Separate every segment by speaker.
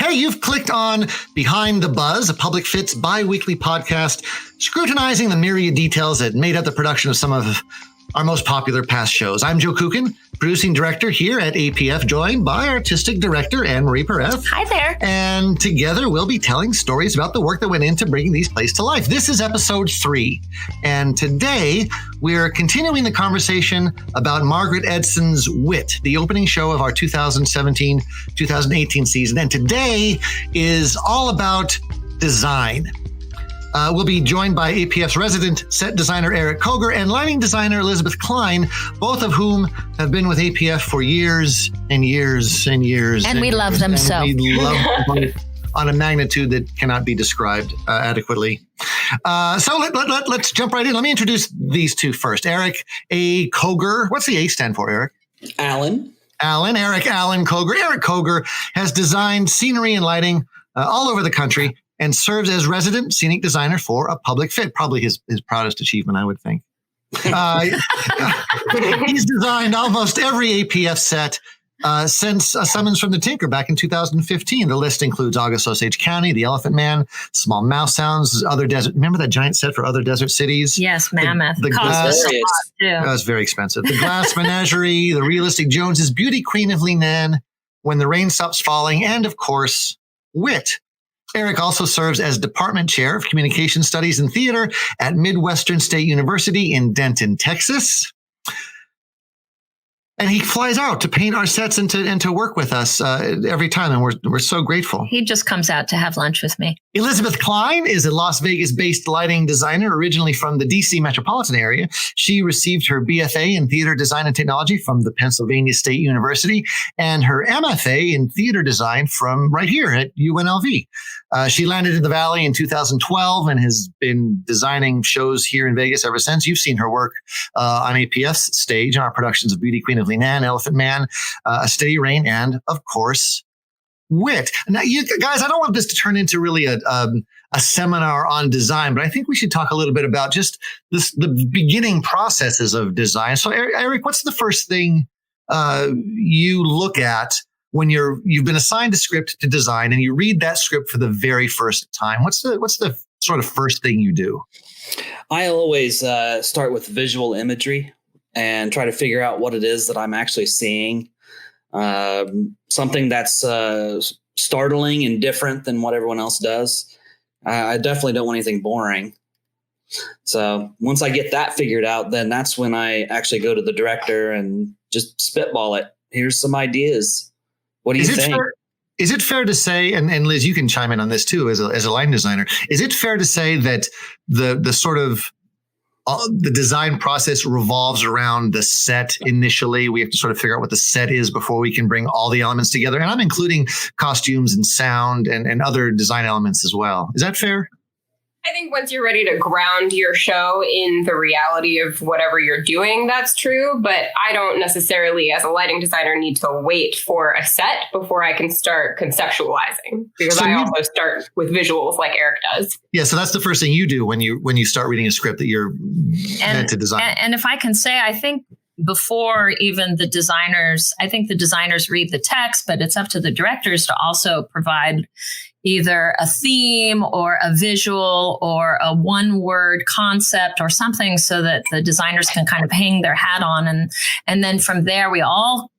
Speaker 1: Hey, you've clicked on Behind the Buzz, a Public Fits bi-weekly podcast scrutinizing the myriad details that made up the production of some of our most popular past shows. I'm Joe Kucan, producing director here at APF, joined by artistic director Anne-Marie Pereth.
Speaker 2: Hi there.
Speaker 1: And together we'll be telling stories about the work that went into bringing these plays to life. This is episode 3. And today we're continuing the conversation about Margaret Edson's Wit, the opening show of our 2017-2018 season. And today is all about design. We'll be joined by APF's resident set designer, Eric Koger, and lighting designer, Elizabeth Kline, both of whom have been with APF for years and years and years.
Speaker 2: And we love them so.
Speaker 1: We love them on a magnitude that cannot be described adequately. So let's jump right in. Let me introduce these two first. Eric A. Koger. What's the A stand for, Eric?
Speaker 3: Eric
Speaker 1: Allen Koger. Eric Koger has designed scenery and lighting all over the country and serves as resident scenic designer for A Public Fit, probably his proudest achievement, I would think. He's designed almost every APF set since A Summons from the Tinker back in 2015. The list includes August Osage County, The Elephant Man, Small Mouse Sounds, Other Desert. Remember that giant set for Other Desert Cities?
Speaker 2: Yes, Mammoth.
Speaker 1: The Glass.
Speaker 2: Too.
Speaker 1: That was very expensive. The Glass Menagerie, The Realistic Joneses, Beauty Queen of Leenane, When the Rain Stops Falling, and of course, Wit. Eric also serves as Department Chair of Communication Studies and Theater at Midwestern State University in Denton, Texas. And he flies out to paint our sets and to work with us every time. And we're so grateful.
Speaker 2: He just comes out to have lunch with me.
Speaker 1: Elizabeth Kline is a Las Vegas-based lighting designer originally from the D.C. metropolitan area. She received her BFA in Theater Design and Technology from the Pennsylvania State University and her MFA in Theater Design from right here at UNLV. She landed in the Valley in 2012 and has been designing shows here in Vegas ever since. You've seen her work on APF's stage in our productions of Beauty Queen of Leenane, Elephant Man, A Steady Rain, and of course, Wit. Now, you guys, I don't want this to turn into really a seminar on design, but I think we should talk a little bit about just the beginning processes of design. So, Eric, what's the first thing you look at when you've been assigned a script to design and you read that script for the very first time? What's the sort of first thing you do?
Speaker 3: I always start with visual imagery and try to figure out what it is that I'm actually seeing. Something that's startling and different than what everyone else does. I definitely don't want anything boring. So once I get that figured out, then that's when I actually go to the director and just spitball it. Here's some ideas. What do you think?
Speaker 1: Is it fair to say, and Liz, you can chime in on this too as a line designer, is it fair to say that the sort of the design process revolves around the set initially? We have to sort of figure out what the set is before we can bring all the elements together. And I'm including costumes and sound and other design elements as well. Is that fair?
Speaker 4: I think once you're ready to ground your show in the reality of whatever you're doing, that's true. But I don't necessarily, as a lighting designer, need to wait for a set before I can start conceptualizing, because I also start with visuals like Eric does.
Speaker 1: Yeah, so that's the first thing you do when you start reading a script that you're meant to design.
Speaker 2: And if I can say, I think before even the designers, I think the designers read the text, but it's up to the directors to also provide either a theme or a visual or a one-word concept or something so that the designers can kind of hang their hat on. And then from there, we all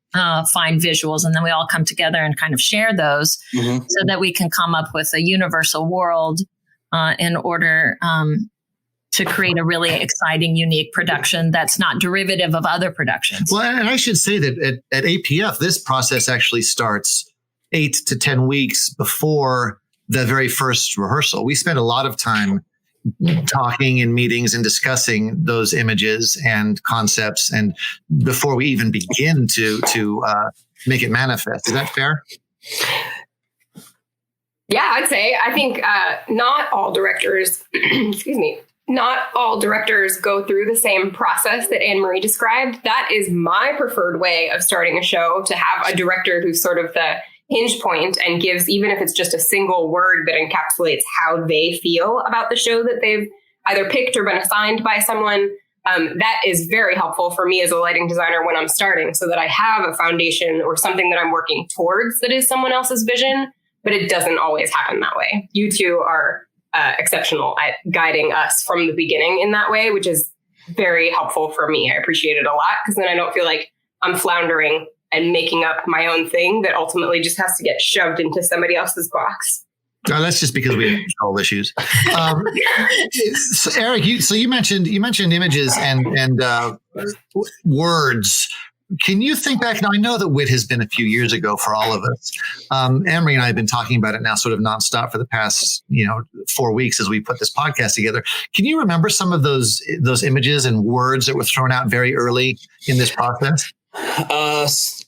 Speaker 2: find visuals, and then we all come together and kind of share those so that we can come up with a universal world in order to create a really exciting, unique production that's not derivative of other productions.
Speaker 1: Well, and I should say that at APF, this process actually starts 8 to 10 weeks before the very first rehearsal. We spend a lot of time talking in meetings and discussing those images and concepts, and before we even begin to make it manifest. Is that fair?
Speaker 4: Yeah, I'd say. I think not all directors, not all directors go through the same process that Anne-Marie described. That is my preferred way of starting a show, to have a director who's sort of the hinge point and gives, even if it's just a single word that encapsulates how they feel about the show that they've either picked or been assigned by someone. That is very helpful for me as a lighting designer when I'm starting, so that I have a foundation or something that I'm working towards that is someone else's vision. but it doesn't always happen that way. You two are exceptional at guiding us from the beginning in that way, which is very helpful for me. I appreciate it a lot because then I don't feel like I'm floundering and making up my own thing that ultimately just has to get shoved into somebody else's box.
Speaker 1: No, that's just because we have control issues. So Eric, you mentioned images and words. Can you think back? Now, I know that WIT has been a few years ago for all of us. Emery and I have been talking about it now sort of nonstop for the past, 4 weeks as we put this podcast together. Can you remember some of those images and words that were thrown out very early in this process?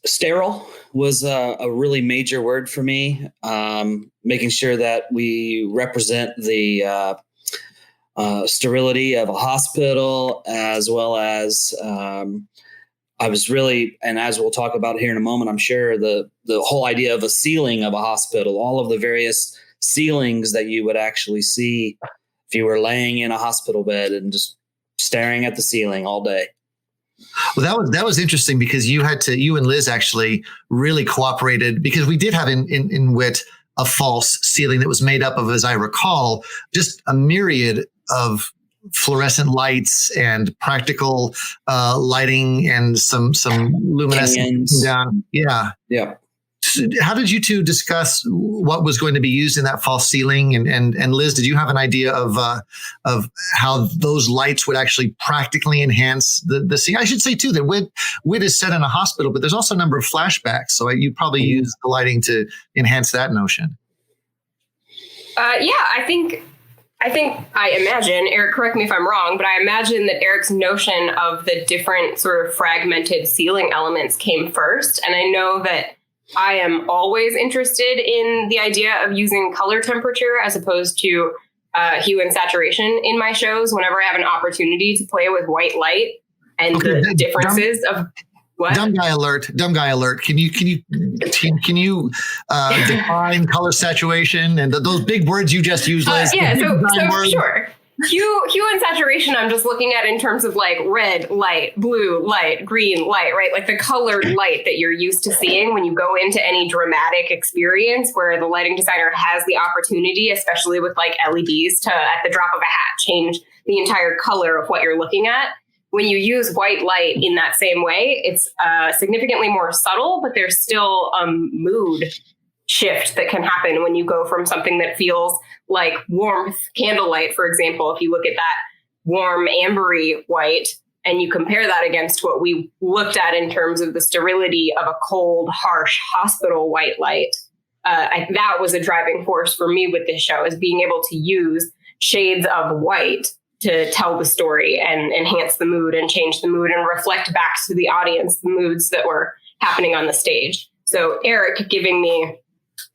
Speaker 3: Sterile was a really major word for me. Making sure that we represent the sterility of a hospital, as well as I was really, and as we'll talk about here in a moment, I'm sure the whole idea of a ceiling of a hospital, all of the various ceilings that you would actually see if you were laying in a hospital bed and just staring at the ceiling all day.
Speaker 1: Well, that was interesting because you and Liz actually really cooperated, because we did have in WIT a false ceiling that was made up of, as I recall, just a myriad of fluorescent lights and practical lighting and some luminescence down. Yeah.
Speaker 3: Yeah.
Speaker 1: How did you two discuss what was going to be used in that false ceiling? And Liz, did you have an idea of how those lights would actually practically enhance the scene? I should say too that WIT is set in a hospital, but there's also a number of flashbacks. So you probably use the lighting to enhance that notion.
Speaker 4: I imagine, Eric, correct me if I'm wrong, but I imagine that Eric's notion of the different sort of fragmented ceiling elements came first. And I know that I am always interested in the idea of using color temperature as opposed to hue and saturation in my shows whenever I have an opportunity to play with white light and the differences of what?
Speaker 1: Dumb guy alert. Can you define color saturation and those big words you just used, Liz?
Speaker 4: So sure. Hue and saturation, I'm just looking at in terms of like red light, blue light, green light, right? Like the colored light that you're used to seeing when you go into any dramatic experience where the lighting designer has the opportunity, especially with like LEDs, to, at the drop of a hat, change the entire color of what you're looking at. When you use white light in that same way, it's significantly more subtle, but there's still a mood shift that can happen when you go from something that feels like warmth, candlelight, for example. If you look at that warm ambery white and you compare that against what we looked at in terms of the sterility of a cold, harsh hospital white light, that was a driving force for me with this show, is being able to use shades of white to tell the story and enhance the mood and change the mood and reflect back to the audience the moods that were happening on the stage. So Eric giving me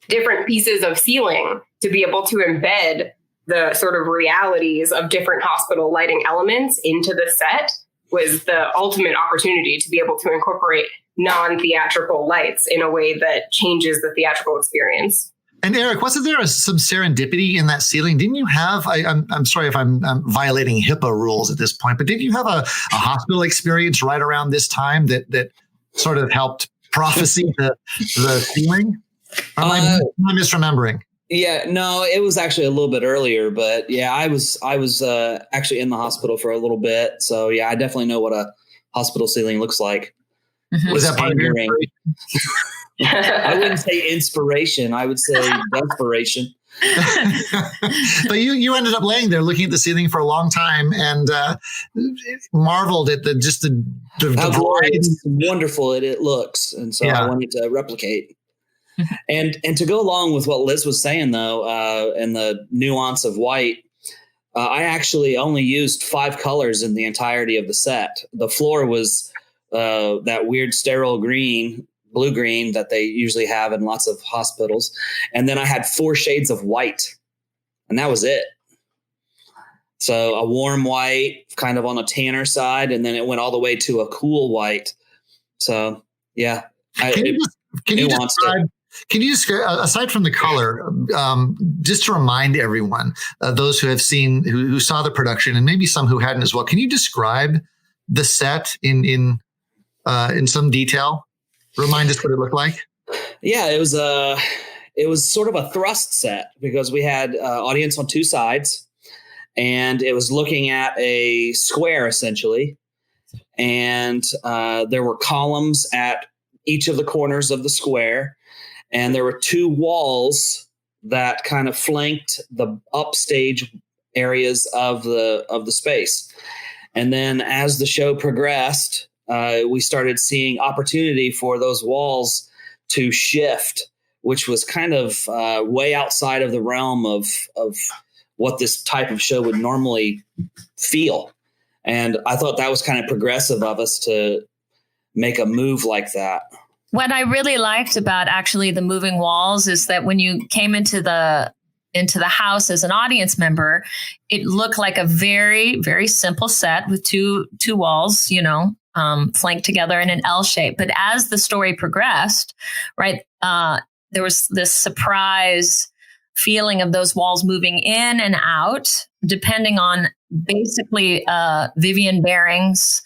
Speaker 4: different pieces of ceiling to be able to embed the sort of realities of different hospital lighting elements into the set was the ultimate opportunity to be able to incorporate non-theatrical lights in a way that changes the theatrical experience.
Speaker 1: And Eric, wasn't there some serendipity in that ceiling? Didn't you have, I'm sorry if I'm violating HIPAA rules at this point, but didn't you have a hospital experience right around this time that sort of helped prophecy the ceiling? Am I misremembering?
Speaker 3: Yeah, no, it was actually a little bit earlier, but yeah, I was actually in the hospital for a little bit. So yeah, I definitely know what a hospital ceiling looks like.
Speaker 1: Mm-hmm. Was that part of your
Speaker 3: I wouldn't say inspiration. I would say desperation.
Speaker 1: But you ended up laying there looking at the ceiling for a long time and marveled at the
Speaker 3: how wonderful it looks. And so I wanted to replicate. And to go along with what Liz was saying, though, and the nuance of white, I actually only used 5 colors in the entirety of the set. The floor was that weird sterile green, blue-green that they usually have in lots of hospitals. And then I had 4 shades of white, and that was it. So a warm white, kind of on a tanner side, and then it went all the way to a cool white. So, yeah.
Speaker 1: Can you describe, aside from the color, just to remind everyone, those who have seen, who saw the production, and maybe some who hadn't as well, can you describe the set in some detail? Remind us what it looked like.
Speaker 3: Yeah, it was it was sort of a thrust set because we had audience on two sides, and it was looking at a square essentially. And there were columns at each of the corners of the square, and there were two walls that kind of flanked the upstage areas of the space. And then as the show progressed, we started seeing opportunity for those walls to shift, which was kind of way outside of the realm of what this type of show would normally feel. And I thought that was kind of progressive of us to make a move like that.
Speaker 2: What I really liked about actually the moving walls is that when you came into the house as an audience member, it looked like a very, very simple set with two walls, flanked together in an L shape. But as the story progressed, right, there was this surprise feeling of those walls moving in and out, depending on basically Vivian Baring's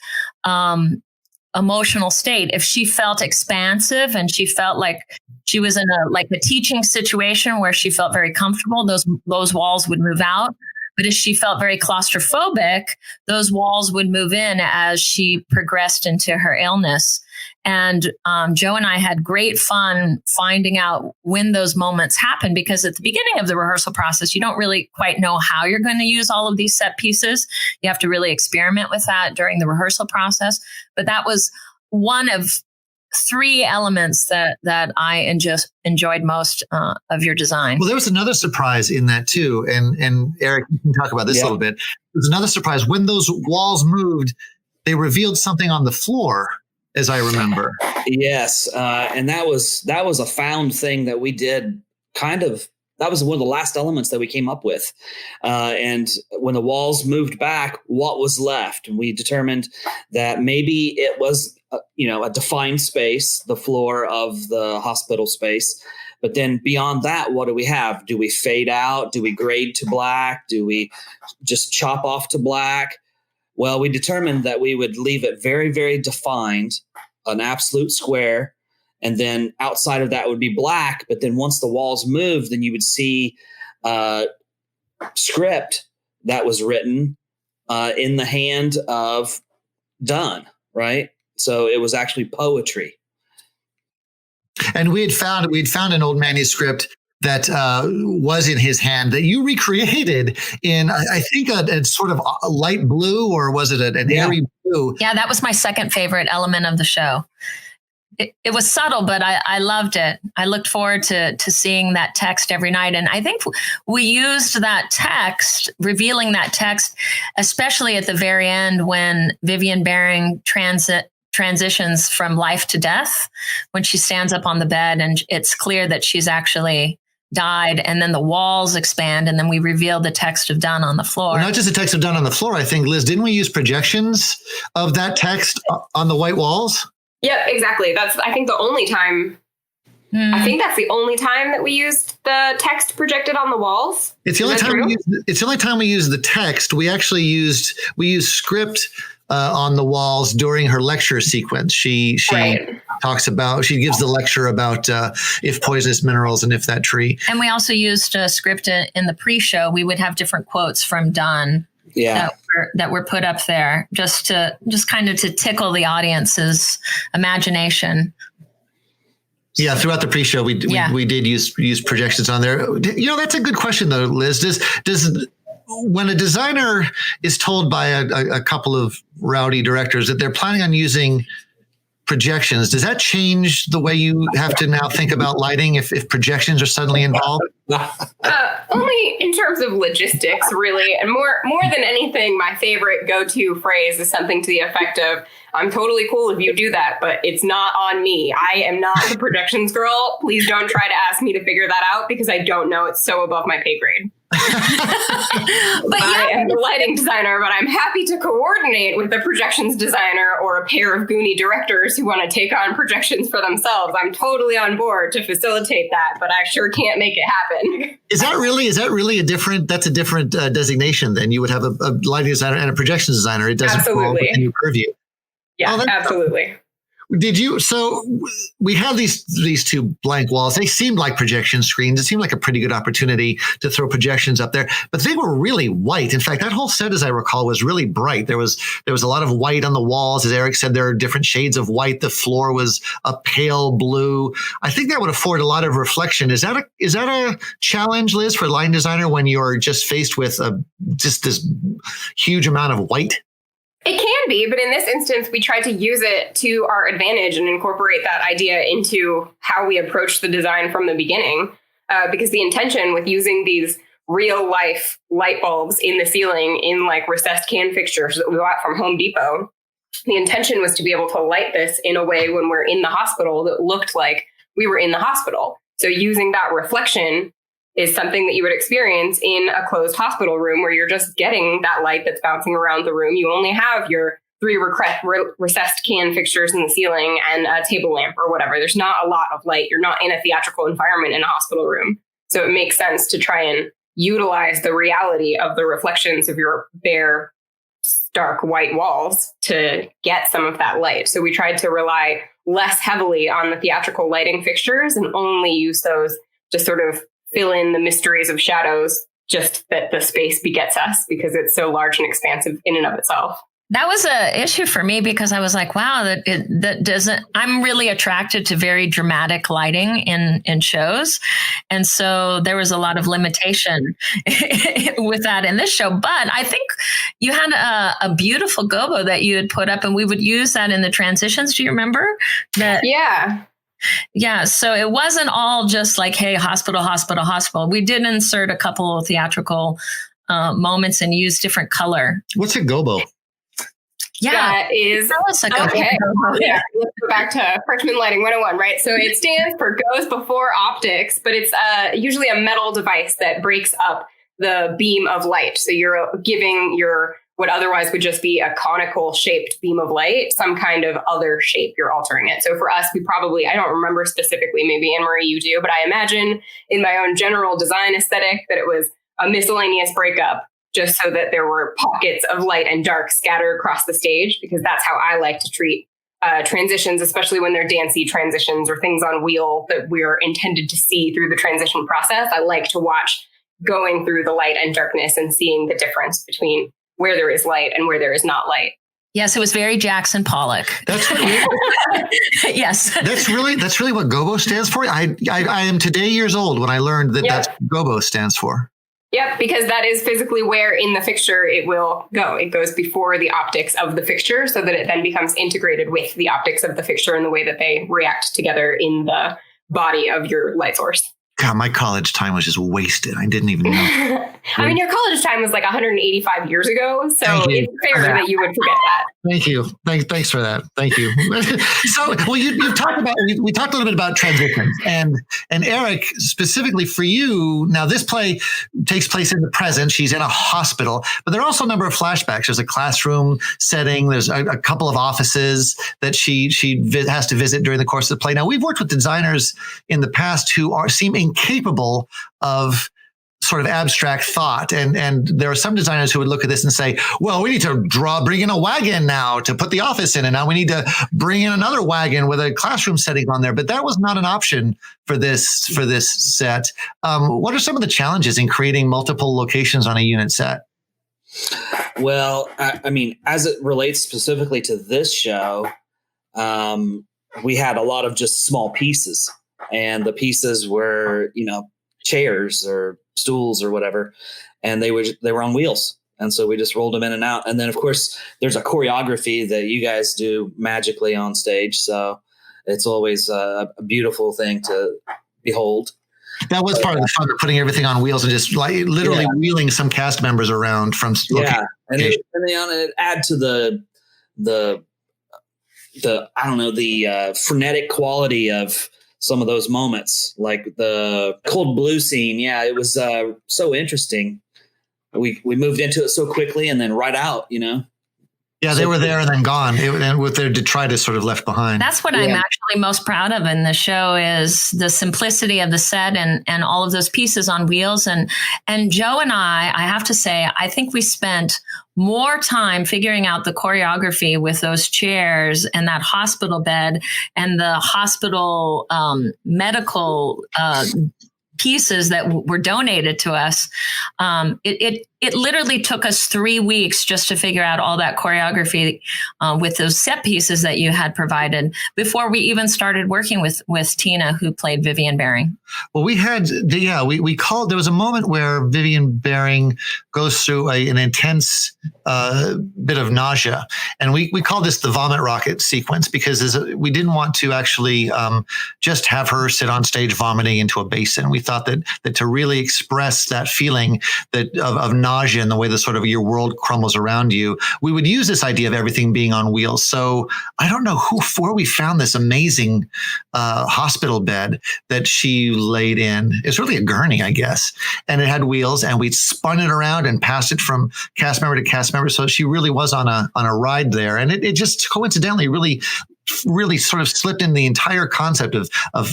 Speaker 2: emotional state. If she felt expansive and she felt like she was in a teaching situation where she felt very comfortable, those walls would move out. But if she felt very claustrophobic, those walls would move in as she progressed into her illness. And Joe and I had great fun finding out when those moments happen, because at the beginning of the rehearsal process, you don't really quite know how you're going to use all of these set pieces. You have to really experiment with that during the rehearsal process. But that was one of three elements that I enjoyed most of your design.
Speaker 1: Well, there was another surprise in that too. And Eric, you can talk about this a little bit. There's another surprise. When those walls moved, they revealed something on the floor, as I remember.
Speaker 3: Yes. And that was a found thing that we did that was one of the last elements that we came up with. And when the walls moved back, what was left? And we determined that maybe it was, a defined space, the floor of the hospital space. But then beyond that, what do we have? Do we fade out? Do we grade to black? Do we just chop off to black? Well, we determined that we would leave it very, very defined, an absolute square. And then outside of that would be black. But then once the walls moved, then you would see script that was written in the hand of Dunn, right? So it was actually poetry.
Speaker 1: And we'd found an old manuscript that was in his hand that you recreated in, I think, a sort of a light blue, or was it an airy blue?
Speaker 2: Yeah, that was my second favorite element of the show. It was subtle, but I loved it. I looked forward to seeing that text every night. And I think we used that text, revealing that text, especially at the very end when Vivian Baring transitions from life to death, when she stands up on the bed and it's clear that she's actually died, and then the walls expand, and then we reveal the text of Dunn on the floor.
Speaker 1: Well, not just the text of Dunn on the floor. I think, Liz, didn't we use projections of that text on the white walls?
Speaker 4: Yep, exactly. That's, I think, the only time. I think that's the only time that we used the text projected on the walls.
Speaker 1: It's the only time we used the text. We actually used script on the walls during her lecture sequence. She talks about, she gives the lecture about if poisonous minerals and if that tree.
Speaker 2: And we also used a script in the pre-show. We would have different quotes from Dunn.
Speaker 1: Yeah.
Speaker 2: That were put up there just kind of to tickle the audience's imagination.
Speaker 1: Yeah, throughout the pre-show, we did use projections on there. That's a good question though, Liz. Does when a designer is told by a couple of rowdy directors that they're planning on using projections, does that change the way you have to now think about lighting if projections are suddenly involved?
Speaker 4: Only in terms of logistics, really. And more than anything, my favorite go-to phrase is something to the effect of, I'm totally cool if you do that, but it's not on me. I am not the projections girl. Please don't try to ask me to figure that out because I don't know. It's so above my pay grade. I am the lighting designer, but I'm happy to coordinate with the projections designer or a pair of Goonie directors who want to take on projections for themselves. I'm totally on board to facilitate that, but I sure can't make it happen.
Speaker 1: Is that really a different designation then? You would have a lighting designer and a projections designer. It doesn't fall within your purview.
Speaker 4: Yeah, absolutely.
Speaker 1: Did you? So we have these two blank walls. They seemed like projection screens. It seemed like a pretty good opportunity to throw projections up there, but they were really white. In fact, that whole set, as I recall, was really bright. There was a lot of white on the walls. As Eric said, there are different shades of white. The floor was a pale blue. I think that would afford a lot of reflection. Is that a challenge, Liz, for a lighting designer when you're just faced with just this huge amount of white?
Speaker 4: It can be, but in this instance, we tried to use it to our advantage and incorporate that idea into how we approached the design from the beginning. Because the intention with using these real life light bulbs in the ceiling in like recessed can fixtures that we bought from Home Depot, the intention was to be able to light this in a way when we're in the hospital that looked like we were in the hospital. So using that reflection is something that you would experience in a closed hospital room where you're just getting that light that's bouncing around the room. You only have your 3 recessed can fixtures in the ceiling and a table lamp or whatever. There's not a lot of light. You're not in a theatrical environment in a hospital room. So it makes sense to try and utilize the reality of the reflections of your bare, stark white walls to get some of that light. So we tried to rely less heavily on the theatrical lighting fixtures and only use those to sort of fill in the mysteries of shadows, just that the space begets us because it's so large and expansive in and of itself.
Speaker 2: That was an issue for me because I was like, wow, that doesn't, I'm really attracted to very dramatic lighting in shows. And so there was a lot of limitation with that in this show. But I think you had a beautiful gobo that you had put up and we would use that in the transitions. Do you remember that?
Speaker 4: Yeah.
Speaker 2: Yeah. So it wasn't all just like, hey, hospital, hospital, hospital. We did insert a couple of theatrical moments and use different color.
Speaker 1: What's a gobo?
Speaker 2: Yeah.
Speaker 4: That is okay. Yeah. Let's go back to freshman lighting 101, right? So it stands for goes before optics, but it's usually a metal device that breaks up the beam of light. So you're giving your what otherwise would just be a conical shaped beam of light, some kind of other shape, you're altering it. So for us, we probably, I don't remember specifically, maybe Anne-Marie you do, but I imagine in my own general design aesthetic that it was a miscellaneous breakup just so that there were pockets of light and dark scattered across the stage, because that's how I like to treat transitions, especially when they're dancey transitions or things on wheel that we're intended to see through the transition process. I like to watch going through the light and darkness and seeing the difference between where there is light and where there is not light.
Speaker 2: Yes, it was very Jackson Pollock.
Speaker 1: That's really,
Speaker 2: yes.
Speaker 1: That's really what gobo stands for. I am today years old when I learned that that's what gobo stands for.
Speaker 4: Yep, because that is physically where in the fixture it will go. It goes before the optics of the fixture so that it then becomes integrated with the optics of the fixture and the way that they react together in the body of your light source.
Speaker 1: God, my college time was just wasted. I didn't even know.
Speaker 4: I mean, your college time was like 185 years ago, so it's fair that you would forget that.
Speaker 1: Thank you. Thanks for that. Thank you. So, well, you talked about, we talked a little bit about transitions, and Eric, specifically for you, now this play takes place in the present. She's in a hospital, but there are also a number of flashbacks. There's a classroom setting. There's a couple of offices that she has to visit during the course of the play. Now, we've worked with designers in the past who seem incapable of sort of abstract thought. And there are some designers who would look at this and say, well, we need to bring in a wagon now to put the office in. And now we need to bring in another wagon with a classroom setting on there. But that was not an option for this set. What are some of the challenges in creating multiple locations on a unit set?
Speaker 3: Well, I mean, as it relates specifically to this show, we had a lot of just small pieces. And the pieces were, chairs or stools or whatever, and they were on wheels. And so we just rolled them in and out. And then, of course, there's a choreography that you guys do magically on stage. So it's always a beautiful thing to behold. That
Speaker 1: was part of the fun of putting everything on wheels and just like literally wheeling some cast members around from location.
Speaker 3: And it add to the frenetic quality of some of those moments, like the cold blue scene. Yeah, it was so interesting. We moved into it so quickly and then right out,
Speaker 1: Yeah, they were there and then gone, and with their detritus sort of left behind.
Speaker 2: That's what I'm actually most proud of in the show is the simplicity of the set and all of those pieces on wheels. And Joe and I have to say, I think we spent more time figuring out the choreography with those chairs and that hospital bed and the hospital medical pieces that were donated to us. It literally took us 3 weeks just to figure out all that choreography with those set pieces that you had provided before we even started working with Tina, who played Vivian Baring.
Speaker 1: Well, we had, we called, there was a moment where Vivian Baring goes through an intense bit of nausea. And we called this the vomit rocket sequence because we didn't want to actually just have her sit on stage vomiting into a basin. We thought that to really express that feeling of nausea and the way that sort of your world crumbles around you, we would use this idea of everything being on wheels. So I don't know where we found this amazing hospital bed that she laid in. It's really a gurney, I guess. And it had wheels, and we spun it around and passed it from cast member to cast member. So she really was on a ride there. And it just coincidentally really sort of slipped in the entire concept of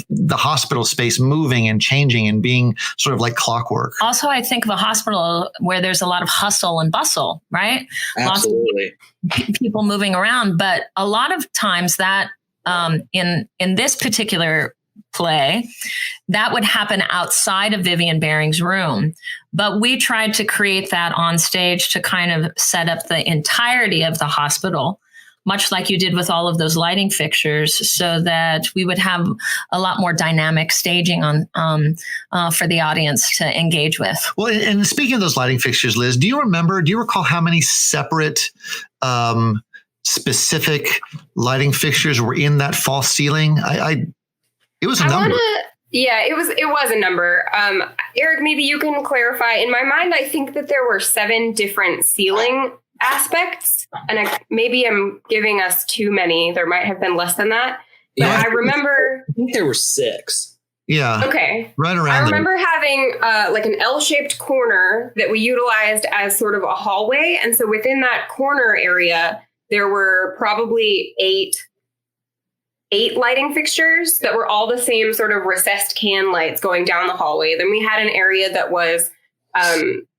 Speaker 1: the hospital space moving and changing and being sort of like clockwork. Also,
Speaker 2: I think of a hospital where there's a lot of hustle and bustle, right?
Speaker 3: Absolutely.
Speaker 2: Lots of people moving around. But a lot of times that in this particular play, that would happen outside of Vivian Baring's room. But we tried to create that on stage to kind of set up the entirety of the hospital, much like you did with all of those lighting fixtures, so that we would have a lot more dynamic staging for the audience to engage with.
Speaker 1: Well, and speaking of those lighting fixtures, Liz, do you recall how many separate specific lighting fixtures were in that false ceiling? It was a number.
Speaker 4: It was a number. Eric, maybe you can clarify. In my mind, I think that there were 7 different ceiling aspects, and maybe I'm giving us too many. There might have been less than that. But I remember,
Speaker 3: I think there were 6.
Speaker 1: Yeah.
Speaker 4: Okay.
Speaker 1: Right around.
Speaker 4: I remember having like an L-shaped corner that we utilized as sort of a hallway, and so within that corner area, there were probably 8 lighting fixtures that were all the same sort of recessed can lights going down the hallway. Then we had an area that was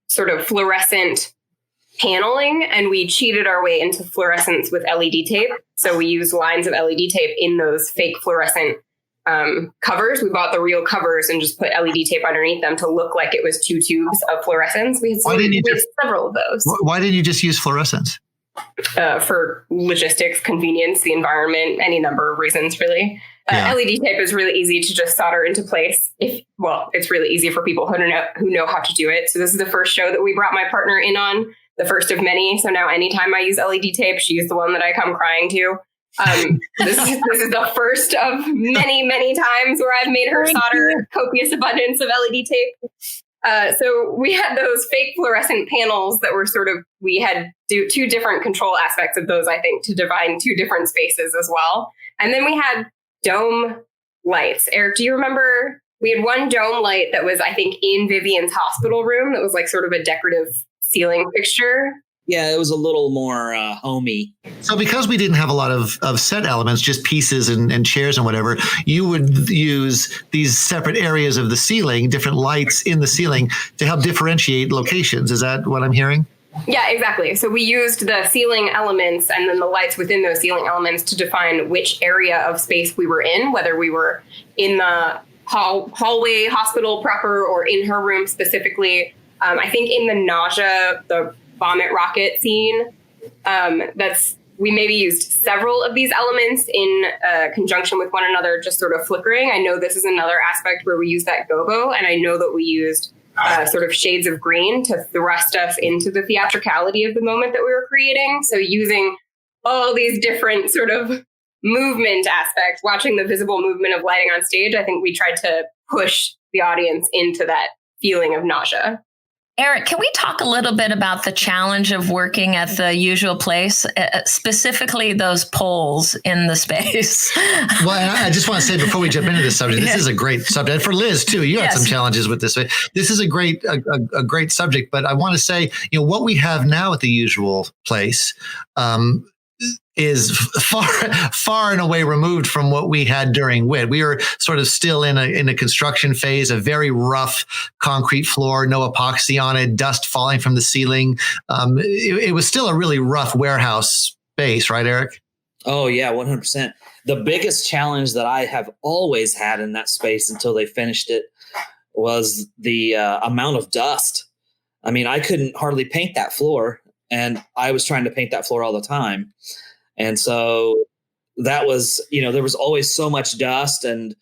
Speaker 4: sort of fluorescent paneling, and we cheated our way into fluorescence with LED tape. So we used lines of LED tape in those fake fluorescent covers. We bought the real covers and just put LED tape underneath them to look like it was 2 tubes of fluorescence. We had several of those.
Speaker 1: Why didn't you just use fluorescence?
Speaker 4: For logistics, convenience, the environment, any number of reasons, really. LED tape is really easy to just solder into place. It's really easy for people who know how to do it. So this is the first show that we brought my partner in on, the first of many. So now anytime I use LED tape, she's the one that I come crying to. This is the first of many, many times where I've made her solder copious abundance of LED tape. So we had those fake fluorescent panels that were we had 2 different control aspects of those, I think, to divide 2 different spaces as well. And then we had dome lights. Eric, do you remember? We had one dome light that was, I think, in Vivian's hospital room that was like sort of a decorative ceiling fixture.
Speaker 3: Yeah, it was a little more homey.
Speaker 1: So because we didn't have a lot of set elements, just pieces and chairs and whatever, you would use these separate areas of the ceiling, different lights in the ceiling to help differentiate locations. Is that what I'm hearing?
Speaker 4: Yeah, exactly. So we used the ceiling elements and then the lights within those ceiling elements to define which area of space we were in, whether we were in the hallway hospital proper or in her room specifically. I think in the nausea, the vomit rocket scene, we maybe used several of these elements in conjunction with one another, just sort of flickering. I know this is another aspect where we use that gobo, and I know that we used sort of shades of green to thrust us into the theatricality of the moment that we were creating. So using all these different sort of movement aspects, watching the visible movement of lighting on stage, I think we tried to push the audience into that feeling of nausea.
Speaker 2: Eric, can we talk a little bit about the challenge of working at the usual place, specifically those poles in the space?
Speaker 1: Well, I just want to say before we jump into this subject, this is a great subject. And for Liz too, you had some challenges with this. This is a great subject, but I want to say, what we have now at the usual place, is far and away removed from what we had during WIT. We were sort of still in a construction phase, a very rough concrete floor, no epoxy on it, dust falling from the ceiling. It was still a really rough warehouse space, right, Eric?
Speaker 3: Oh yeah, 100%. The biggest challenge that I have always had in that space until they finished it was the amount of dust. I mean, I couldn't hardly paint that floor, and I was trying to paint that floor all the time. And so that was, there was always so much dust. And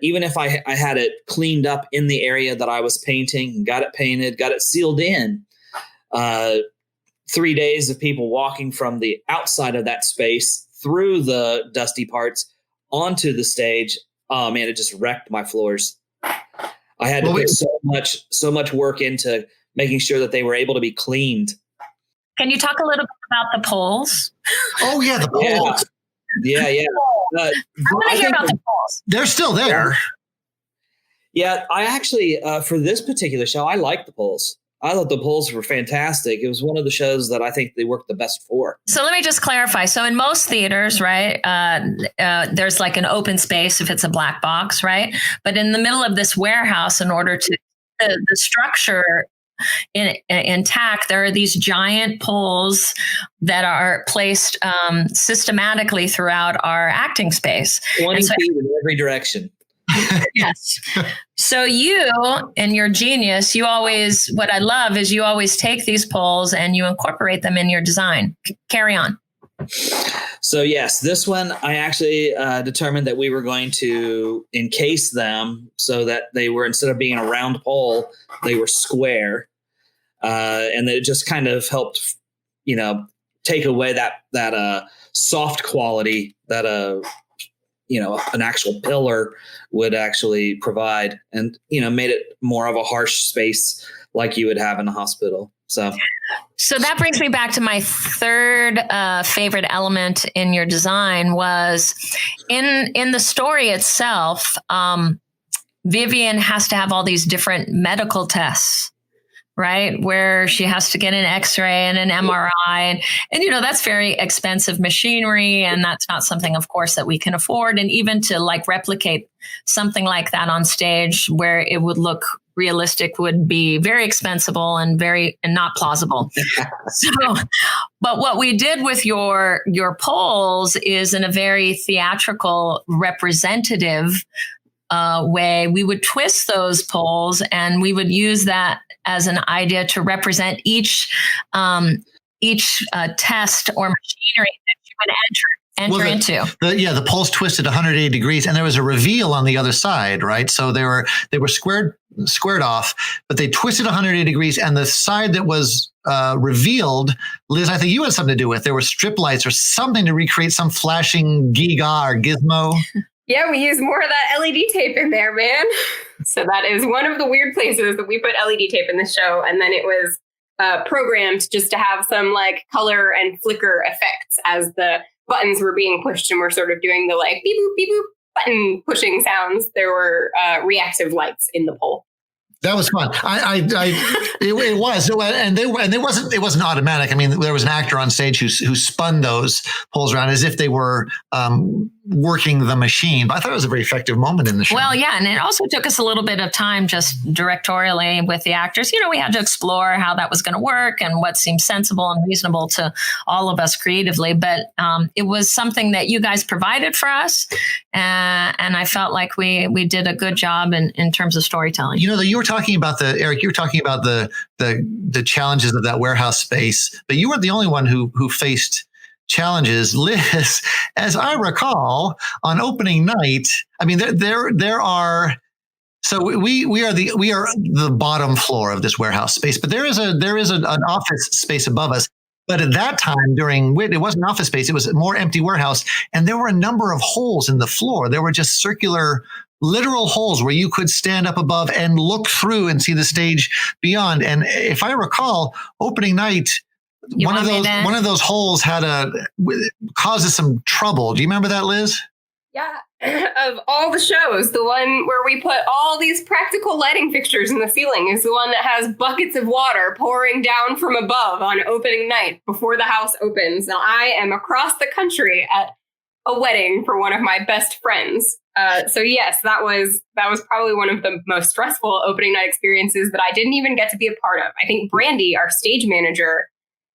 Speaker 3: even if I had it cleaned up in the area that I was painting, got it painted, got it sealed in, 3 days of people walking from the outside of that space through the dusty parts onto the stage. Oh man, it just wrecked my floors. I had to put so much work into making sure that they were able to be cleaned.
Speaker 2: Can you talk a little bit about the poles?
Speaker 1: Oh yeah, the poles.
Speaker 3: Yeah.
Speaker 2: I want to hear about the poles.
Speaker 1: They're still there.
Speaker 3: Yeah, I actually, for this particular show, I liked the poles. I thought the poles were fantastic. It was one of the shows that I think they worked the best for. So
Speaker 2: let me just clarify. So in most theaters, right, there's like an open space if it's a black box, right? But in the middle of this warehouse, in order to the structure intact, there are these giant poles that are placed systematically throughout our acting space.
Speaker 3: 20 feet in every direction.
Speaker 2: Yes. So you, in your genius, what I love is you always take these poles and you incorporate them in your design. Carry on.
Speaker 3: So yes, this one, I actually determined that we were going to encase them so that they were, instead of being a round pole, they were square. And it just kind of helped, take away that soft quality that an actual pillar would actually provide, and made it more of a harsh space like you would have in a hospital. So that brings me back to my third favorite element in your design was in the story itself. Vivian has to have all these different medical tests, right? Where she has to get an X-ray and an MRI. And that's very expensive machinery. And that's not something, of course, that we can afford. And even to replicate something like that on stage where it would look realistic would be very expensive and not plausible. But what we did with your poles is in a very theatrical, representative way. We would twist those poles and we would use that as an idea to represent each test or machinery that you would enter into.
Speaker 1: The poles twisted 180 degrees, and there was a reveal on the other side, right? So they were squared off, but they twisted 180 degrees, and the side that was revealed, Liz, I think you had something to do with. There were strip lights or something to recreate some flashing giga or gizmo.
Speaker 4: Yeah, we use more of that LED tape in there, man. So that is one of the weird places that we put LED tape in the show. And then it was programmed just to have some color and flicker effects as the buttons were being pushed and we're sort of doing the beep boop, beep boop button pushing sounds. There were reactive lights in the pole.
Speaker 1: That was fun. It was, and it wasn't automatic. I mean, there was an actor on stage who spun those poles around as if they were working the machine. But I thought it was a very effective moment in the show.
Speaker 2: Well, yeah, and it also took us a little bit of time just directorially with the actors. We had to explore how that was going to work and what seemed sensible and reasonable to all of us creatively. But it was something that you guys provided for us, and I felt like we did a good job in terms of storytelling.
Speaker 1: You were talking about Eric, you were talking about the challenges of that warehouse space, but you weren't the only one who faced challenges. Liz, as I recall, on opening night, I mean, there are. So we are the bottom floor of this warehouse space, but there is an office space above us. But at that time during WIT, it wasn't office space; it was a more empty warehouse, and there were a number of holes in the floor. There were just circular literal holes where you could stand up above and look through and see the stage beyond. And if I recall, opening night, one of those holes caused us some trouble. Do you remember that, Liz?
Speaker 4: Yeah. Of all the shows, the one where we put all these practical lighting fixtures in the ceiling is the one that has buckets of water pouring down from above on opening night before the house opens. And I am across the country at a wedding for one of my best friends. So yes, that was probably one of the most stressful opening night experiences that I didn't even get to be a part of. I think Brandy, our stage manager,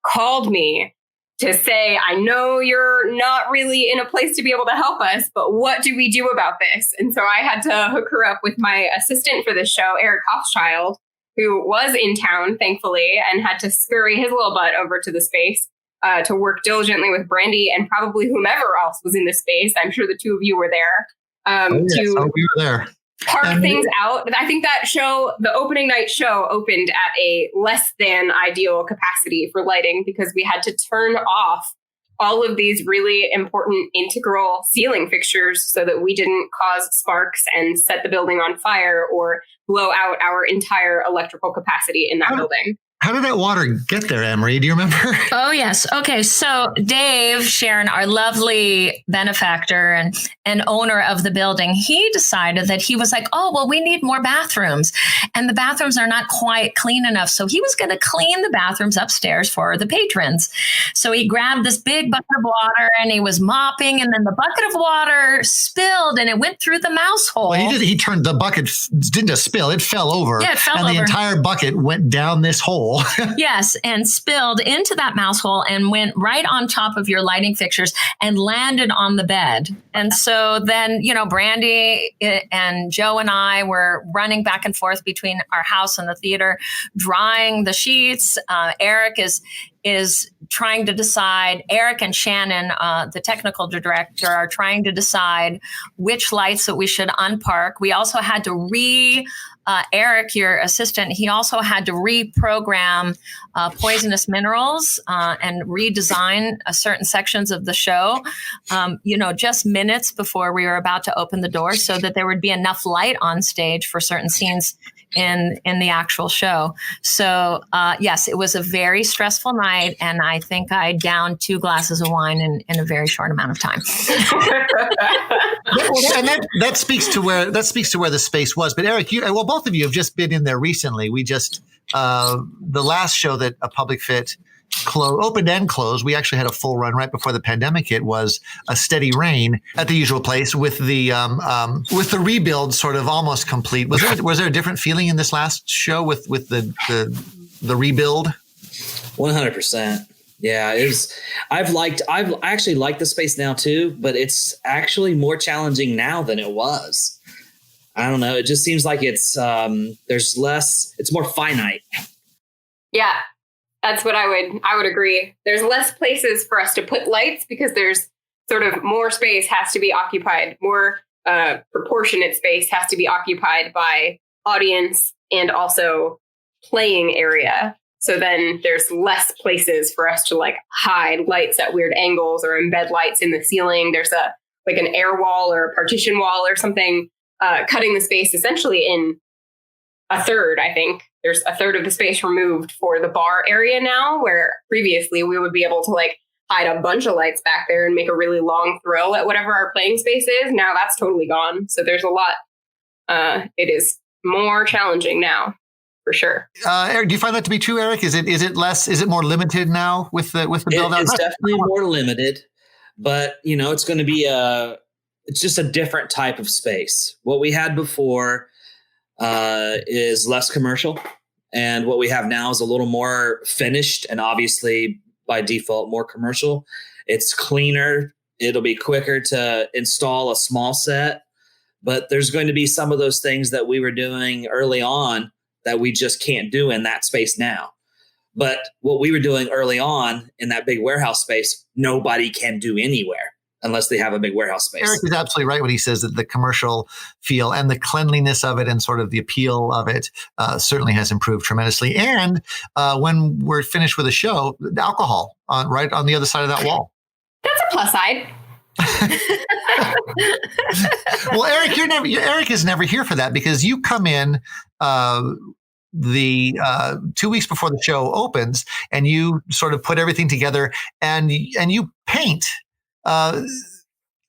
Speaker 4: called me to say, I know you're not really in a place to be able to help us, but what do we do about this? And so I had to hook her up with my assistant for the show, Eric Hoffschild, who was in town, thankfully, and had to scurry his little butt over to the space to work diligently with Brandy and probably whomever else was in the space. I'm sure the two of you were there.
Speaker 1: We were there.
Speaker 4: Park things out. I think that show, the opening night show, opened at a less than ideal capacity for lighting because we had to turn off all of these really important integral ceiling fixtures so that we didn't cause sparks and set the building on fire or blow out our entire electrical capacity in that building.
Speaker 1: How did that water get there, Anne-Marie? Do you remember?
Speaker 2: Oh, yes. Okay. So Dave Sharon, our lovely benefactor and owner of the building, he decided that he was like, oh, well, we need more bathrooms. And the bathrooms are not quite clean enough. So he was going to clean the bathrooms upstairs for the patrons. So he grabbed this big bucket of water and he was mopping. And then the bucket of water spilled and it went through the mouse hole.
Speaker 1: Well, he turned the bucket, didn't just spill, it fell over.
Speaker 2: Yeah, it fell
Speaker 1: over. And the entire bucket went down this hole.
Speaker 2: Yes, and spilled into that mouse hole and went right on top of your lighting fixtures and landed on the bed. And so then, Brandy and Joe and I were running back and forth between our house and the theater, drying the sheets. Eric is trying to decide, Eric and Shannon, the technical director, are trying to decide which lights that we should unpark. We also had to Eric, your assistant, he also had to reprogram poisonous minerals and redesign certain sections of the show, just minutes before we were about to open the door so that there would be enough light on stage for certain scenes in the actual show. So, yes, it was a very stressful night, and I think I downed 2 glasses of wine in a very short amount of time.
Speaker 1: And that speaks to where the space was. But Eric, both of you have just been in there recently. We just the last show that a Public Fit opened and closed. We actually had a full run right before the pandemic hit. Was A Steady Rain at the usual place with the rebuild sort of almost complete. Was there a different feeling in this last show with the rebuild?
Speaker 3: 100%. Yeah, it was. I've actually liked the space now too, but it's actually more challenging now than it was. I don't know. It just seems like it's there's less. It's more finite.
Speaker 4: Yeah. That's what I would agree. There's less places for us to put lights because there's sort of more space has to be occupied, more proportionate space has to be occupied by audience and also playing area. So then there's less places for us to hide lights at weird angles or embed lights in the ceiling. There's an air wall or a partition wall or something cutting the space essentially in a third, I think. There's a third of the space removed for the bar area now, where previously we would be able to hide a bunch of lights back there and make a really long throw at whatever our playing space is. Now that's totally gone. So there's a lot. It is more challenging now, for sure.
Speaker 1: Eric, do you find that to be true, Eric? Is it more limited now with the build out?
Speaker 3: It's definitely more limited, but it's going to be it's just a different type of space. What we had before is less commercial, and what we have now is a little more finished and obviously by default more commercial. It's cleaner. It'll be quicker to install a small set, but there's going to be some of those things that we were doing early on that we just can't do in that space now. But what we were doing early on in that big warehouse space, nobody can do anywhere unless they have a big warehouse space.
Speaker 1: Eric is absolutely right when he says that the commercial feel and the cleanliness of it and sort of the appeal of it certainly has improved tremendously. And when we're finished with the show, the alcohol right on the other side of that wall.
Speaker 4: That's a plus side.
Speaker 1: Well, Eric is never here for that because you come in the 2 weeks before the show opens and you sort of put everything together and you paint.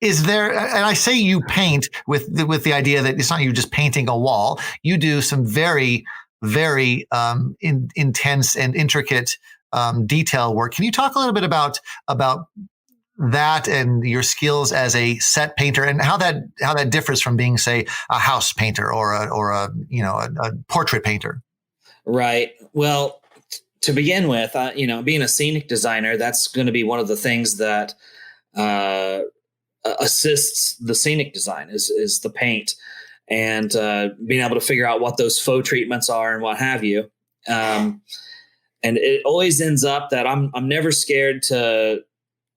Speaker 1: Is there, and I say you paint with the idea that it's not you just painting a wall. You do some very, very intense and intricate detail work. Can you talk a little bit about that and your skills as a set painter and how that differs from being, say, a house painter or a portrait painter?
Speaker 3: Right. Well, to begin with, being a scenic designer, that's going to be one of the things that assists the scenic design is the paint and being able to figure out what those faux treatments are and what have you. And it always ends up that I'm never scared to,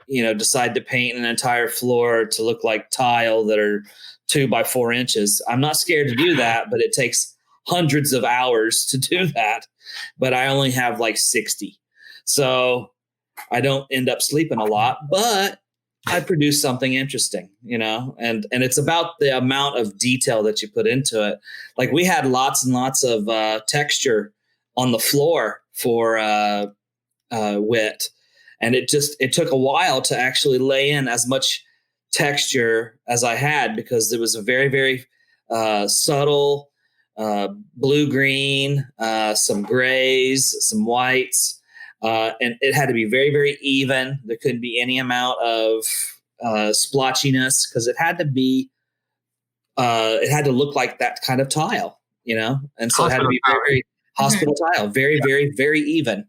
Speaker 3: decide to paint an entire floor to look like tile that are 2 by 4 inches. I'm not scared to do that, but it takes hundreds of hours to do that. But I only have like 60. So I don't end up sleeping a lot, but I produce something interesting, and it's about the amount of detail that you put into it. Like we had lots and lots of texture on the floor for wit. And it took a while to actually lay in as much texture as I had because it was a very, very subtle blue-green, some grays, some whites. And it had to be very, very even. There couldn't be any amount of splotchiness because it had to look like that kind of tile, and so it had to be very, very hospital tile, very, very, very even.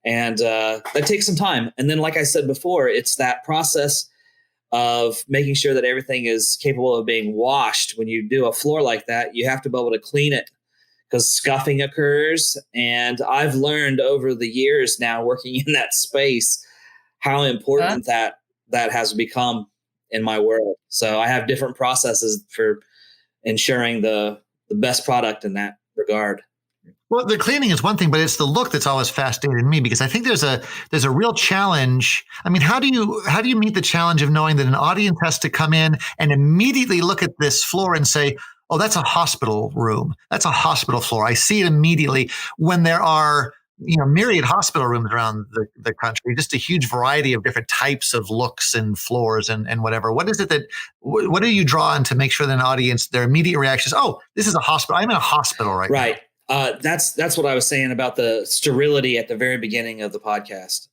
Speaker 3: And that takes some time. And then, like I said before, it's that process of making sure that everything is capable of being washed. When you do a floor like that, you have to be able to clean it because scuffing occurs. And I've learned over the years now working in that space how important that has become in my world. So I have different processes for ensuring the best product in that regard.
Speaker 1: Well, the cleaning is one thing, but it's the look that's always fascinated me because I think there's a real challenge. I mean, how do you meet the challenge of knowing that an audience has to come in and immediately look at this floor and say, "Oh, that's a hospital room. That's a hospital floor." I see it immediately when there are myriad hospital rooms around the country, just a huge variety of different types of looks and floors and whatever. What is it what do you draw on to make sure that an audience, their immediate reaction is, "Oh, this is a hospital. I'm in a hospital right now."
Speaker 3: Right. That's what I was saying about the sterility at the very beginning of the podcast.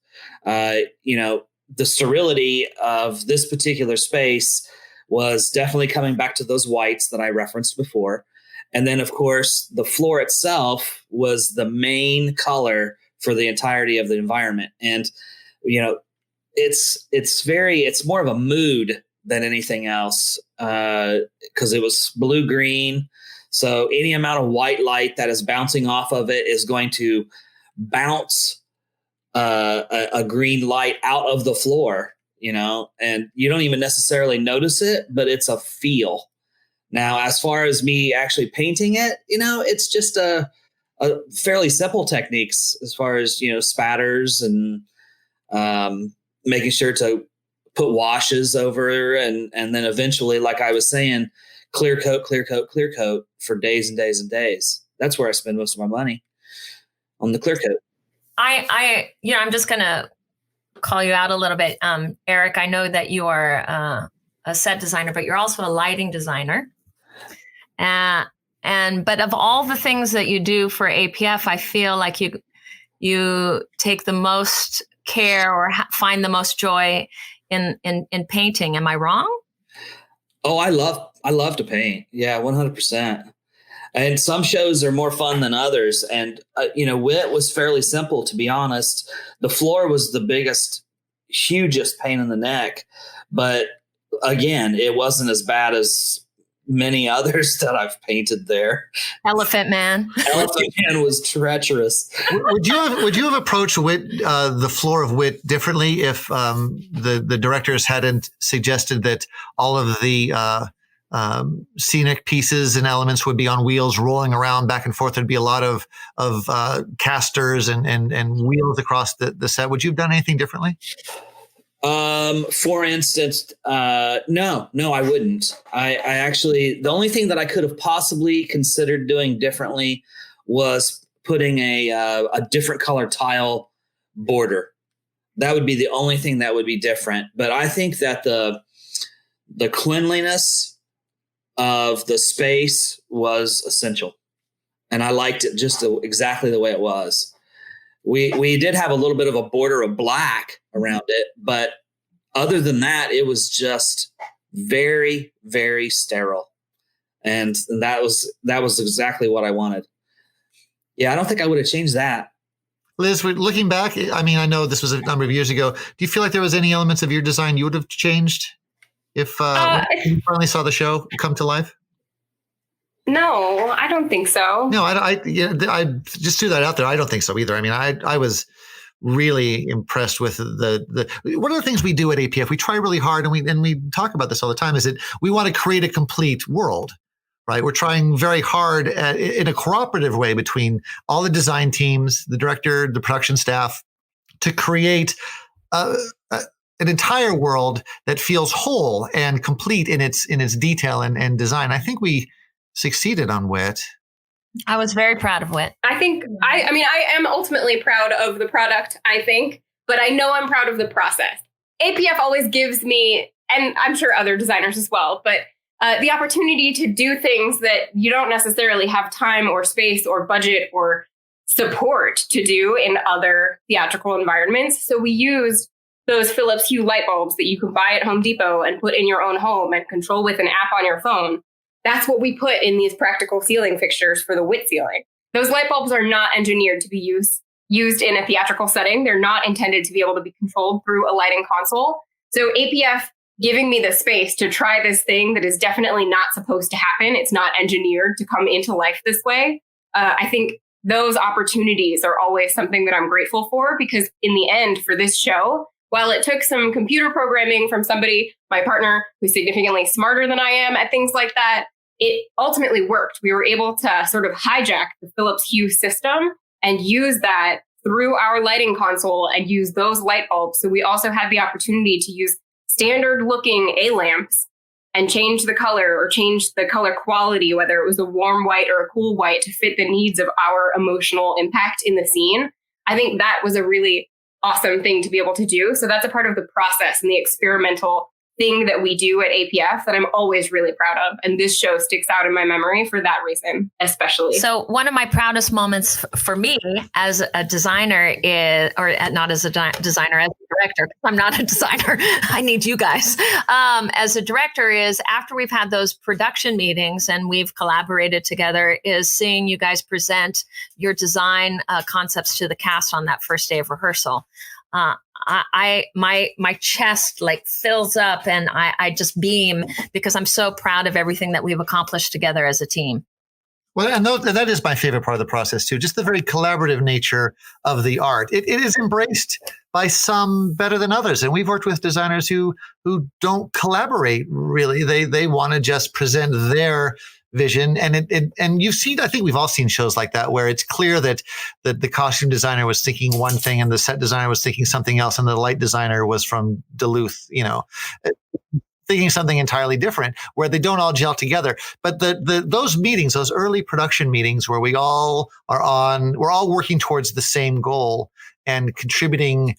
Speaker 3: The sterility of this particular space was definitely coming back to those whites that I referenced before. And then, of course, the floor itself was the main color for the entirety of the environment. And, it's more of a mood than anything else because it was blue-green. So any amount of white light that is bouncing off of it is going to bounce a green light out of the floor, and you don't even necessarily notice it, but it's a feel. Now, as far as me actually painting it, it's just a fairly simple techniques as far as, spatters and making sure to put washes over and then eventually, like I was saying, clear coat for days and days and days. That's where I spend most of my money, on the clear coat.
Speaker 2: I'm just going to call you out a little bit. Eric, I know that you are a set designer, but you're also a lighting designer. But of all the things that you do for APF, I feel like you take the most care or find the most joy in painting. Am I wrong?
Speaker 3: Oh, I love to paint. Yeah, 100%. And some shows are more fun than others. And, Wit was fairly simple, to be honest. The floor was the hugest pain in the neck. But again, it wasn't as bad as many others that I've painted there.
Speaker 2: Elephant Man.
Speaker 3: Elephant Man was treacherous.
Speaker 1: Would you have approached Wit, the floor of Wit, differently if the directors hadn't suggested that all of the scenic pieces and elements would be on wheels rolling around back and forth? There'd be a lot of casters and wheels across the set. Would you have done anything differently?
Speaker 3: For instance, no, I wouldn't. I actually, the only thing that I could have possibly considered doing differently was putting a different color tile border. That would be the only thing that would be different. But I think that the cleanliness of the space was essential. And I liked it just exactly the way it was. We did have a little bit of a border of black around it, but other than that, it was just very, very sterile. And that was exactly what I wanted. Yeah, I don't think I would have changed that.
Speaker 1: Liz, looking back, I mean, I know this was a number of years ago. Do you feel like there was any elements of your design you would have changed if you finally saw the show come to life?
Speaker 4: No, I don't think so.
Speaker 1: No, I just threw that out there. I don't think so either. I mean, I was really impressed with the one of the things we do at APF. We try really hard, and we talk about this all the time. Is that we want to create a complete world, right? We're trying very hard in a cooperative way between all the design teams, the director, the production staff, to create an entire world that feels whole and complete in its detail and design. I think we succeeded on WIT.
Speaker 2: I was very proud of WIT.
Speaker 4: I think, I am ultimately proud of the product, I think, but I know I'm proud of the process. APF always gives me, and I'm sure other designers as well, but the opportunity to do things that you don't necessarily have time or space or budget or support to do in other theatrical environments. So we used those Philips Hue light bulbs that you can buy at Home Depot and put in your own home and control with an app on your phone. That's what we put in these practical ceiling fixtures for the WIT ceiling. Those light bulbs are not engineered to be used in a theatrical setting. They're not intended to be able to be controlled through a lighting console. So APF giving me the space to try this thing that is definitely not supposed to happen. It's not engineered to come into life this way. I think those opportunities are always something that I'm grateful for, because in the end, for this show, while it took some computer programming from somebody, my partner, who's significantly smarter than I am at things like that, it ultimately worked. We were able to sort of hijack the Philips Hue system and use that through our lighting console and use those light bulbs. So we also had the opportunity to use standard looking A-lamps and change the color or change the color quality, whether it was a warm white or a cool white, to fit the needs of our emotional impact in the scene. I think that was a really awesome thing to be able to do. So that's a part of the process and the experimental thing that we do at APF that I'm always really proud of. And this show sticks out in my memory for that reason, especially.
Speaker 2: So one of my proudest moments for me as a designer is, or not as a designer, as a director, because I'm not a designer. I need you guys. As a director is after we've had those production meetings and we've collaborated together, is seeing you guys present your design concepts to the cast on that first day of rehearsal. My chest like fills up and I just beam because I'm so proud of everything that we've accomplished together as a team.
Speaker 1: Well, and that is my favorite part of the process too, just the very collaborative nature of the art. It is embraced by some better than others. And we've worked with designers who don't collaborate really. They want to just present their vision. And you've seen, I think we've all seen shows like that where it's clear that the costume designer was thinking one thing and the set designer was thinking something else, and the light designer was from Duluth, thinking something entirely different, where they don't all gel together. But those meetings, those early production meetings where we're all working towards the same goal and contributing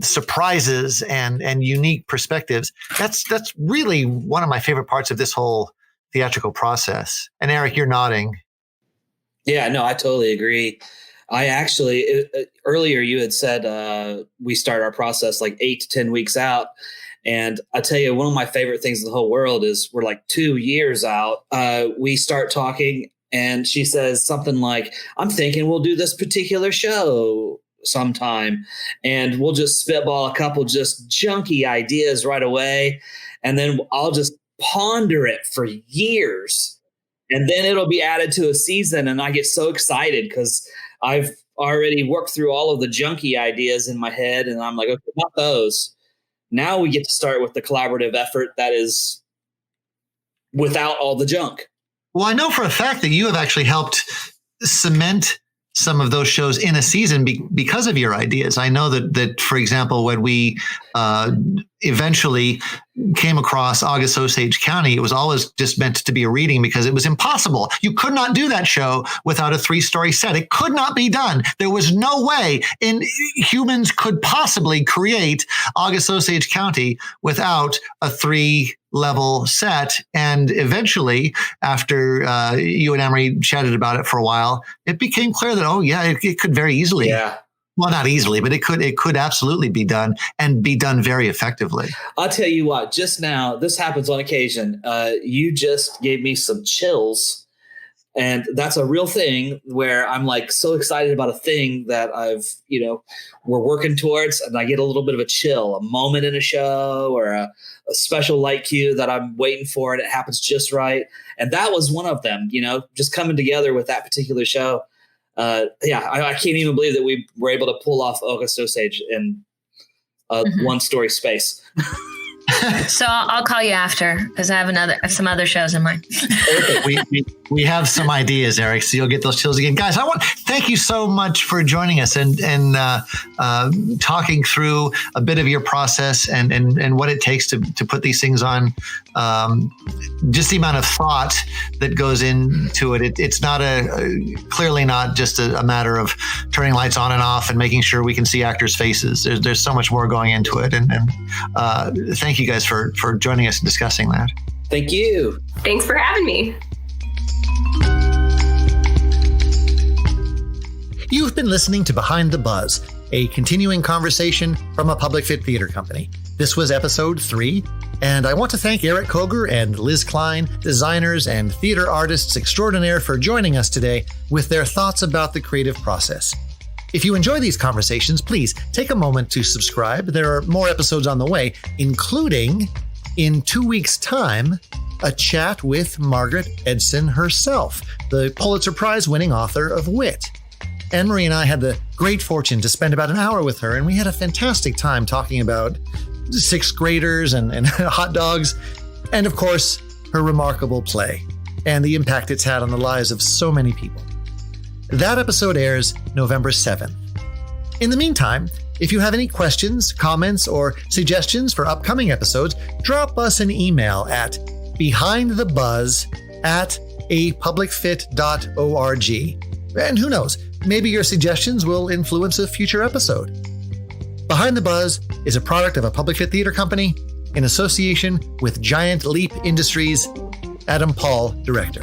Speaker 1: surprises and unique perspectives. That's really one of my favorite parts of this whole theatrical process. And Eric, you're nodding.
Speaker 3: Yeah, no, I totally agree. I actually, earlier you had said we start our process like 8 to 10 weeks out. And I tell you, one of my favorite things in the whole world is we're like 2 years out. We start talking and she says something like, I'm thinking we'll do this particular show sometime. And we'll just spitball a couple just junky ideas right away. And then I'll just ponder it for years. And then it'll be added to a season. And I get so excited because I've already worked through all of the junky ideas in my head. And I'm like, okay, not those. Now we get to start with the collaborative effort that is without all the junk.
Speaker 1: Well, I know for a fact that you have actually helped cement some of those shows in a season because of your ideas. I know that for example, when we eventually came across August Osage County, it was always just meant to be a reading because it was impossible. You could not do that show without a 3-story set. It could not be done. There was no way humans could possibly create August Osage County without a 3-level set. And eventually, after you and Emery chatted about it for a while, it became clear that, it could very easily.
Speaker 3: Yeah.
Speaker 1: Well, not easily, but it could absolutely be done and be done very effectively.
Speaker 3: I'll tell you what, just now, this happens on occasion. You just gave me some chills, and that's a real thing where I'm like so excited about a thing that we're working towards, and I get a little bit of a chill, a moment in a show or a special light cue that I'm waiting for, and it happens just right. And that was one of them, just coming together with that particular show. I can't even believe that we were able to pull off August Osage in a 1-story space.
Speaker 2: So I'll call you after because I have some other shows in mind.
Speaker 1: We have some ideas, Eric, so you'll get those chills again. Guys, thank you so much for joining us and talking through a bit of your process and what it takes to put these things on. Just the amount of thought that goes into it. It's not clearly not just a matter of turning lights on and off and making sure we can see actors' faces. There's so much more going into it. And thank you guys for joining us and discussing that.
Speaker 3: Thank you.
Speaker 4: Thanks for having me.
Speaker 1: You've been listening to Behind the Buzz, a continuing conversation from a public fit theater company. This was episode 3, and I want to thank Eric Koger and Liz Kline, designers and theater artists extraordinaire, for joining us today with their thoughts about the creative process. If you enjoy these conversations, please take a moment to subscribe. There are more episodes on the way, including, in 2 weeks' time, a chat with Margaret Edson herself, the Pulitzer Prize-winning author of Wit. Anne-Marie and I had the great fortune to spend about an hour with her, and we had a fantastic time talking about 6th graders and hot dogs, and of course, her remarkable play, and the impact it's had on the lives of so many people. That episode airs November 7th. In the meantime, if you have any questions, comments, or suggestions for upcoming episodes, drop us an email at behindthebuzz@apublicfit.org. And who knows, maybe your suggestions will influence a future episode. Behind the Buzz is a product of a public fit theater company in association with Giant Leap Industries. Adam Paul, director.